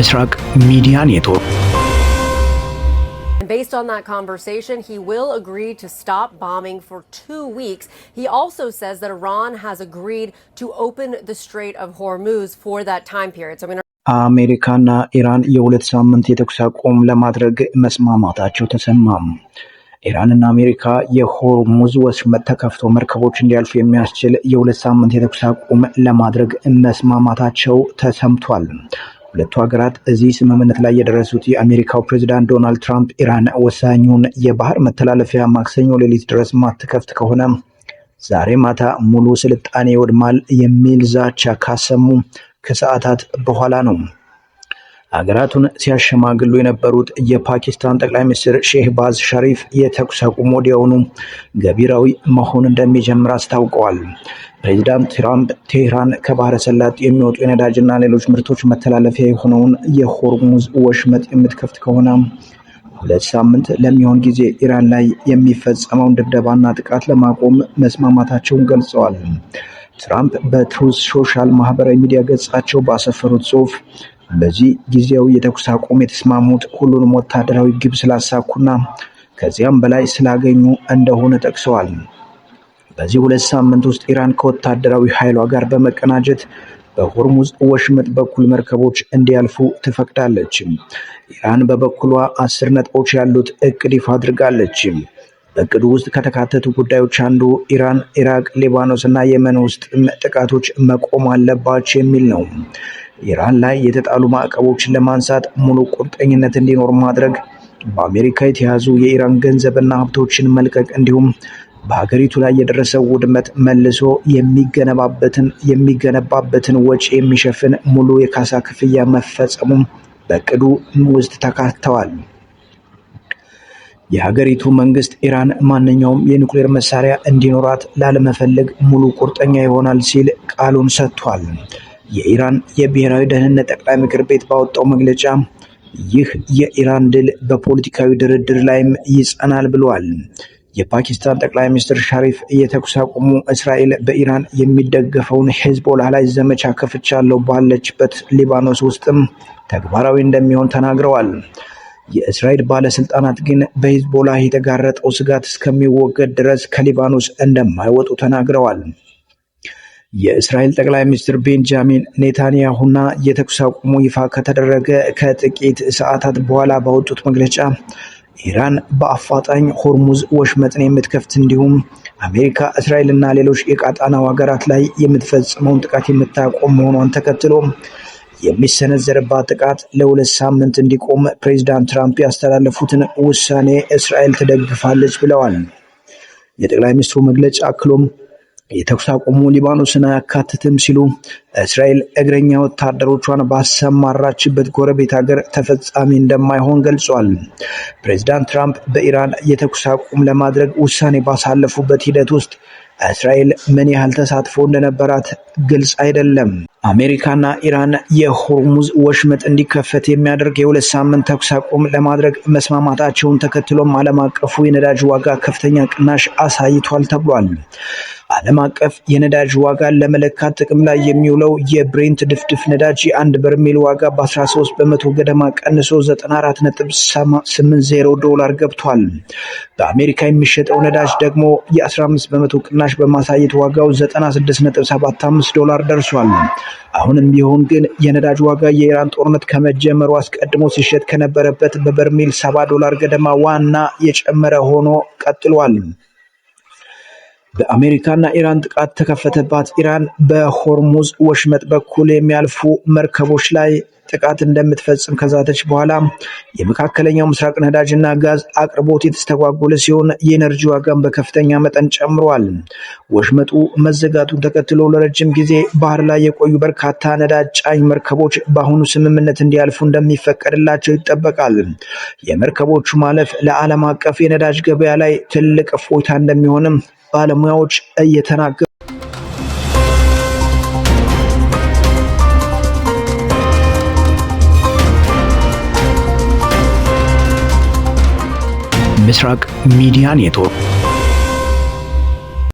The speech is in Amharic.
ምስራቅ ሚዲያ ኔትወርክ Based on that conversation, he will agree to stop bombing for 2 weeks. He also says that Iran has agreed to open the Strait of Hormuz for that time period. So አሜሪካና ኢራን የሁለት ሳምንት የተኩስ አቁም ለማድረግ መስማማታቸው ተሰማም። ኢራንና አሜሪካ የሆርሙዝ ወሽመጥ ተከፍቶ መርከቦች እንዲያልፉ የሚያስችል የሁለት ሳምንት የተኩስ አቁም ለማድረግ መስማማታቸው ተሰምቷል። ሁለቱ ሀገራት እዚህ ስምምነት ላይ የደረሱት የአሜሪካው ፕሬዝዳንት ዶናልድ ትራምፕ ኢራን ወሳኙን የባህር መተላለፊያ ማክሰኞ ሌሊት ድረስ ማትከፍት ከሆነ ዛሬ ማታ ሙሉ ስልጣኔ ይወድማል የሚል ዛቻ ካሰሙ ከሰዓታት በኋላ ነው። ሀገራቱን ሲያሸማግሉ የነበሩት የፓኪስታን ጠቅላይ ሚኒስትር ሼህባዝ ሸሪፍ የተኩስ አቁም ወዲያውኑ ገቢራዊ መሆን እንደሚጀምር አስታውቀዋል። ፕሬዝዳንት ትራምፕ ቴህራን ከባህረ ሰላጤ የሚወጡ የነዳጅና ሌሎች ምርቶች መተላለፊያ የሆነውን የሆርሙዝ ወሽመጥ የምትከፍት ከሆነ 2 ሳምንት ለሚሆን ጊዜ ኢራን ላይ የሚፈጸመውን ድብደባና ጥቃት ለማቆም መስማማታቸውን ገልጸዋል። ትራምፕ በትሩዝ ሶሻል ማህበራዊ ሚዲያ ገጻቸው ባሰፈሩት ጽሑፍ በዚህ ጊዜያዊ የተኩስ አቁም የተስማሙት ሁሉንም ወታደራዊ ግብ ስላሳኩና ከዚያም በላይ ስላገኙ እንደሆነ ጠቅሰዋል። በዚህ 2 ሳምንት ውስጥ ኢራን ከወታደራዊ ኃይሏ ጋር በመቀናጀት በሆርሙዝ ወሽመጥ በኩል መርከቦች እንዲያልፉ ትፈቅዳለች። ኢራን በበኩሏ 10 ነጥቦች ያሉት እቅድ ይፋ አድርጋለች። በእቅዱ ውስጥ ከተካተቱ ጉዳዮች አንዱ ኢራን፣ ኢራቅ፣ ሊባኖስ እና የመን ውስጥ ጥቃቶች መቆም አለባቸው የሚል ነው። ኢራን ላይ የተጣሉ ማዕቀቦችን ለማንሳት ሙሉ ቁርጠኝነት እንዲኖር ማድረግ፣ በአሜሪካ የተያዙ የኢራን ገንዘብና ሀብቶችን መልቀቅ እንዲሁም በሀገሪቱ ላይ የደረሰው ውድመት መልሶ የሚገነባበትን ወጪ የሚሸፍን ሙሉ የካሳ ክፍያ መፈጸሙም በእቅዱ ውስጥ ተካተዋል። የሀገሪቱ መንግስት ኢራን ማንኛውም የኒውክሌር መሳሪያ እንዲኖራት ላለመፈለግ ሙሉ ቁርጠኛ ይሆናል ሲል ቃሉን ሰጥቷል። የኢራን የብሔራዊ ደህንነት ጠቅላይ ምክር ቤት ባወጣው መግለጫ ይህ የኢራን ድል በፖለቲካዊ ድርድር ላይም ይጸናል ብለዋል። የፓኪስታን ጠቅላይ ሚኒስትር ሸሪፍ የተኩስ አቁሙ እስራኤል በኢራን የሚደገፈውን ሄዝቦላ ላይ ዘመቻ ከፍቻለሁ ባለችበት ሊባኖስ ውስጥም ተግባራዊ እንደሚሆን ተናግረዋል። የእስራኤል ባለስልጣናት ግን በሄዝቦላ የተጋረጠው ስጋት እስከሚወገድ ድረስ ከሊባኖስ እንደማይወጡ ተናግረዋል። የእስራኤል ጠቅላይ ሚኒስትር ቤንጃሚን ኔታንያሁና የተኩስ አቁሙ ይፋ ከተደረገ ከጥቂት ሰዓታት በኋላ ባወጡት መግለጫ ኢራን በአፋጣኝ ሆርሙዝ ወሽመጥን የምትከፍት እንዲሁም አሜሪካ እስራኤልና ሌሎች የቀጣናው ሀገራት ላይ የምትፈጽመውን ጥቃት የምታቆም መሆኗን ተከትሎ የሚሰነዘርባት ጥቃት ለ2 ሳምንት እንዲቆም ፕሬዝዳንት ትራምፕ ያስተላለፉትን ውሳኔ እስራኤል ትደግፋለች ብለዋል። የጠቅላይ ሚኒስትሩ መግለጫ አክሎም የተኩስ አቁሙ ሊባኖስን አያካትትም ሲሉ እስራኤል እግረኛ ወታደሮቿን ባሰማራችበት ጎረቤት ሀገር ተፈጻሚ እንደማይሆን ገልጿል። ፕሬዝዳንት ትራምፕ በኢራን የተኩስ አቁም ለማድረግ ውሳኔ ባሳለፉበት ሂደት ውስጥ እስራኤል ምን ያህል ተሳትፎ እንደነበራት ግልጽ አይደለም። አሜሪካና ኢራን የሆርሙዝ ወሽመጥ እንዲከፈት የሚያደርግ የ2 ሳምንት ተኩስ አቁም ለማድረግ መስማማታቸውን ተከትሎም ዓለም አቀፉ የነዳጅ ዋጋ ከፍተኛ ቅናሽ አሳይቷል ተብሏል። ዓለም አቀፍ የነዳጅ ዋጋን ለመለካት ጥቅም ላይ የሚውለው የብሬንት ድፍድፍ ነዳጅ የ1 በርሜል ዋጋ በ13 በመቶ ገደማ ቀንሶ $94.80 ገብቷል። በአሜሪካ የሚሸጠው ነዳጅ ደግሞ የ15 በመቶ ቅናሽ በማሳየት ዋጋው $96.75 ደርሷል። አሁንም ቢሆን ግን የነዳጅ ዋጋ የኢራን ጦርነት ከመጀመሩ አስቀድሞ ሲሸጥ ከነበረበት በበርሜል $70 ገደማ ዋና የጨመረ ሆኖ ቀጥሏል። በአሜሪካና ኢራን ጥቃት ተከፈተባት ኢራን በሆርሙዝ ወሽመጥ በኩል የሚያልፉ መርከቦች ላይ ጥቃት እንደምትፈጽም ከዛተች በኋላ የመካከለኛው ምስራቅ ነዳጅና ጋዝ አቅርቦት የተስተጓጎለ ሲሆን የኤነርጂ ዋጋም በከፍተኛ መጠን ጨምሯል። ወሽመጡ መዘጋቱን ተከትሎ ለረጅም ጊዜ ባህር ላይ የቆዩ በርካታ ነዳጅ ጫኝ መርከቦች በአሁኑ ስምምነት እንዲያልፉ እንደሚፈቀድላቸው ይጠበቃል። የመርከቦቹ ማለፍ ለዓለም አቀፍ የነዳጅ ገበያ ላይ ትልቅ እፎይታ እንደሚሆንም ባለሙያዎች እየተናገሩ ምስራቅ ሚዲያ ኔትወርክ